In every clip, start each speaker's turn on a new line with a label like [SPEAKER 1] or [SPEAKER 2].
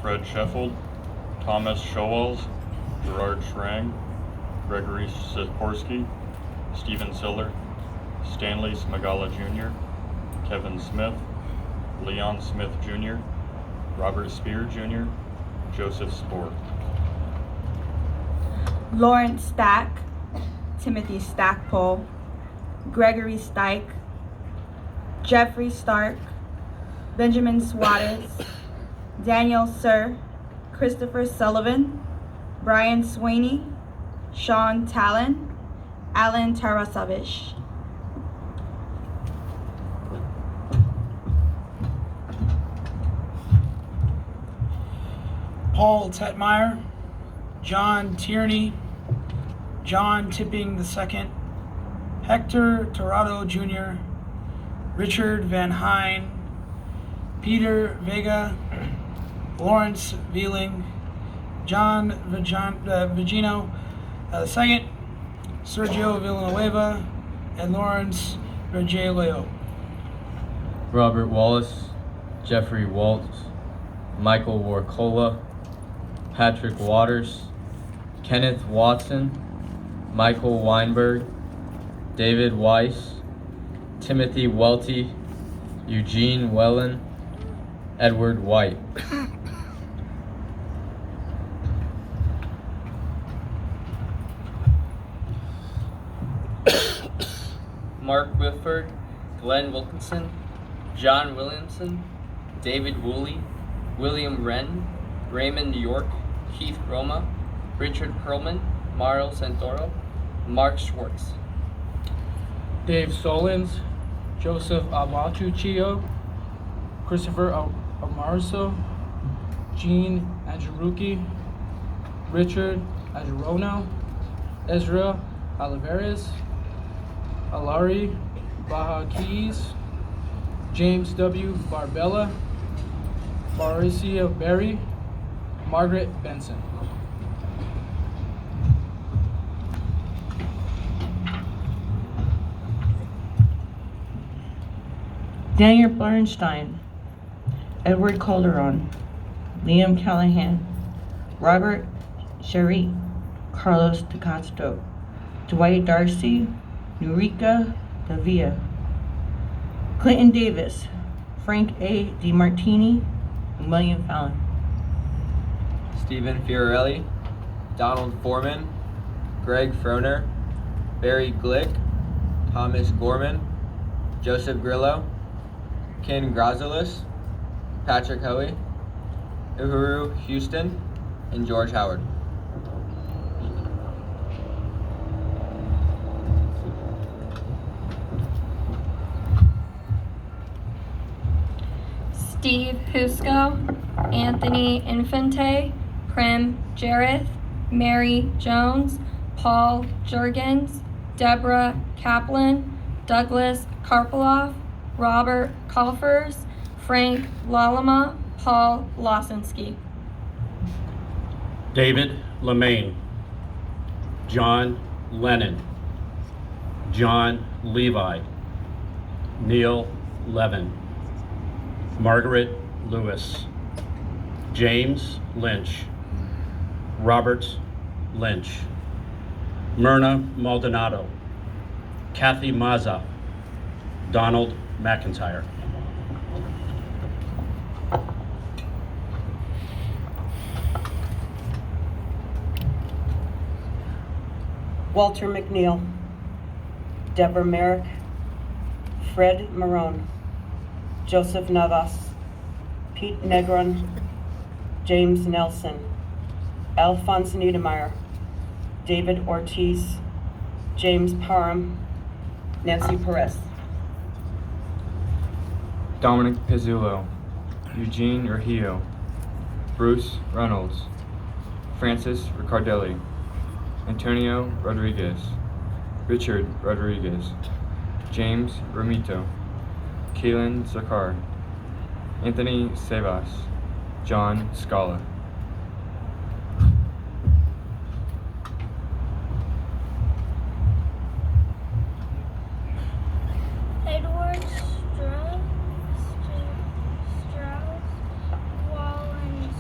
[SPEAKER 1] Fred Sheffield, Thomas Showalls, Gerard Schrang, Gregory Sikorsky, Stephen Siller, Stanley Smagala Jr., Kevin Smith, Leon Smith Jr., Robert Spear Jr., Joseph Spoor.
[SPEAKER 2] Lawrence Stack, Timothy Stackpole, Gregory Stike, Jeffrey Stark, Benjamin Swatters, Daniel Sir, Christopher Sullivan, Brian Sweeney, Sean Talon, Alan Tarasovich.
[SPEAKER 3] Paul Tetmeyer, John Tierney, John Tipping II, Hector Torrado Jr., Richard Van Hine, Peter Vega, Lawrence Veeling, John Vigino II, Sergio Villanueva, and Lawrence Regelio.
[SPEAKER 4] Robert Wallace, Jeffrey Waltz, Michael Warcola, Patrick Waters, Kenneth Watson, Michael Weinberg, David Weiss, Timothy Welty, Eugene Wellen, Edward White.
[SPEAKER 5] Mark Whitford, Glenn Wilkinson, John Williamson, David Woolley, William Wren, Raymond York, Keith Roma, Richard Perlman, Mario Santoro, Mark Schwartz.
[SPEAKER 6] Dave Solins, Joseph Abatuccio, Christopher Amarso, Gene Angerucci, Richard Agerono, Ezra Olivares, Alari Baha Keys, James W. Barbella, Mauricio Berry, Margaret Benson.
[SPEAKER 7] Daniel Bernstein, Edward Calderon, Liam Callahan, Robert Sherry, Carlos DeCastro, Dwight Darcy, Nurika Davia, Clinton Davis, Frank A. DiMartini, and William Fallon.
[SPEAKER 5] Stephen Fiorelli, Donald Foreman, Greg Froner, Barry Glick, Thomas Gorman, Joseph Grillo, Ken Grazulis, Patrick Hoey, Uhuru Houston, and George Howard.
[SPEAKER 8] Steve Husco, Anthony Infante, Prim Jareth, Mary Jones, Paul Jurgens, Deborah Kaplan, Douglas Karpoloff, Robert Kalfers, Frank Lalama, Paul Lawsinski.
[SPEAKER 9] David Lemaine, John Lennon, John Levi, Neil Levin, Margaret Lewis, James Lynch, Robert Lynch, Myrna Maldonado, Kathy Mazza, Donald McIntyre.
[SPEAKER 7] Walter McNeil, Deborah Merrick, Fred Marone, Joseph Navas, Pete Negron, James Nelson, Alphonse Niedermeyer, David Ortiz, James Parham, Nancy Perez.
[SPEAKER 10] Dominic Pizzullo, Eugene Urhio, Bruce Reynolds, Francis Riccardelli, Antonio Rodriguez, Richard Rodriguez, James Romito, Kaylin Zakar, Anthony Sebas, John Scala.
[SPEAKER 11] Edward Strauss, Wallen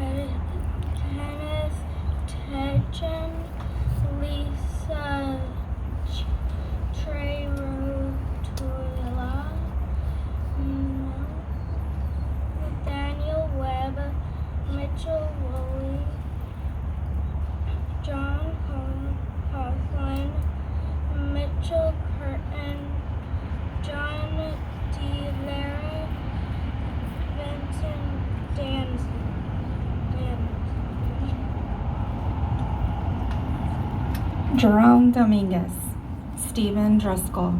[SPEAKER 11] Kenneth Techen, Lisa Trey Rotola, Daniel Webb, Mitchell Woolley, John Coughlin, Mitchell Curtin, John DeVera, Vincent Danz.
[SPEAKER 2] Jerome Dominguez, Stephen Driscoll,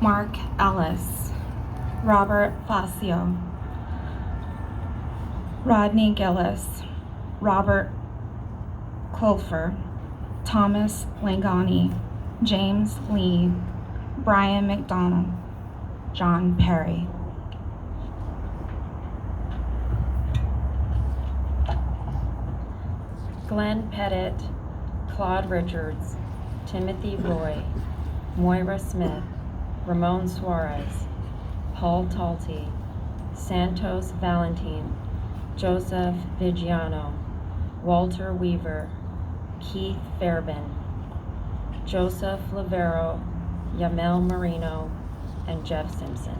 [SPEAKER 2] Mark Ellis, Robert Facio, Rodney Gillis, Robert Clofer, Thomas Langani, James Lee, Brian McDonald, John Perry.
[SPEAKER 12] Glenn Pettit, Claude Richards, Timothy Roy, Moira Smith, Ramon Suarez, Paul Talty, Santos Valentin, Joseph Vigiano, Walter Weaver, Keith Fairbairn, Joseph Lavero, Yamel Marino, and Jeff Simpson.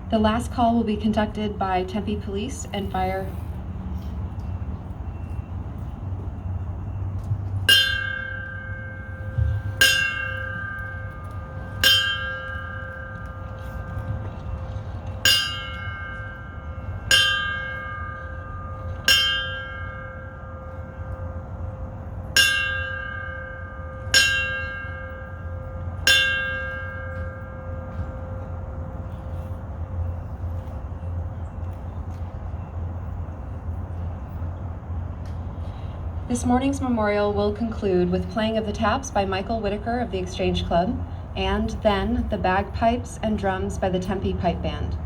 [SPEAKER 13] The last call will be conducted by Tempe Police and Fire. This morning's memorial will conclude with playing of the taps by Michael Whitaker of the Exchange Club, and then the bagpipes and drums by the Tempe Pipe Band.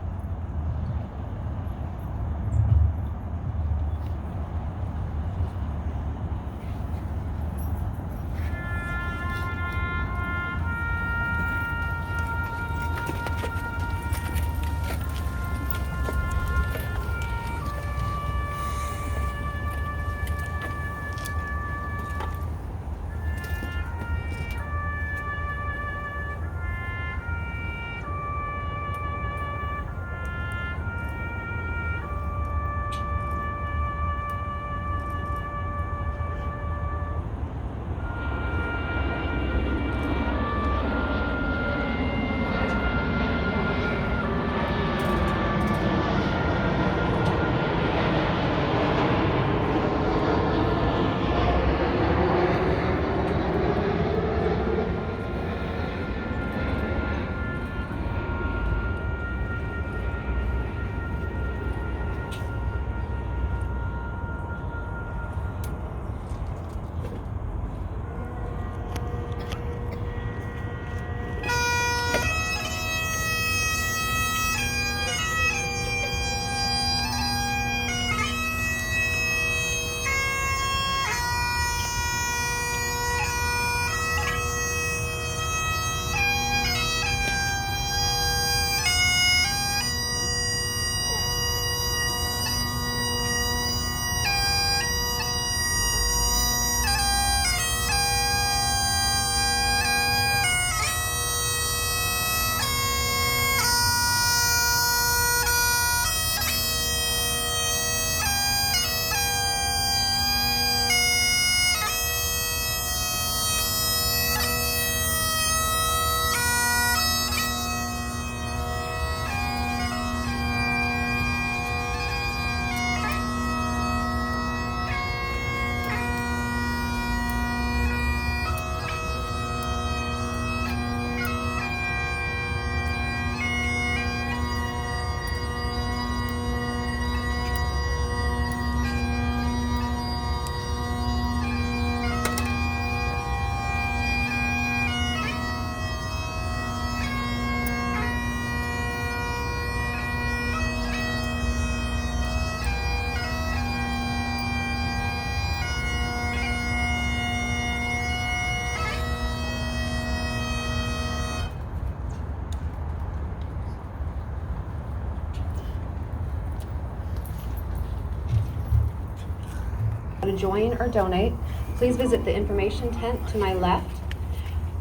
[SPEAKER 13] to join or donate, please visit the information tent to my left.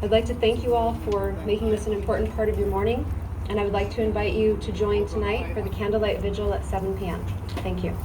[SPEAKER 13] I'd like to thank you all for making this an important part of your morning, and I would like to invite you to join tonight for the candlelight vigil at 7 p.m. Thank you.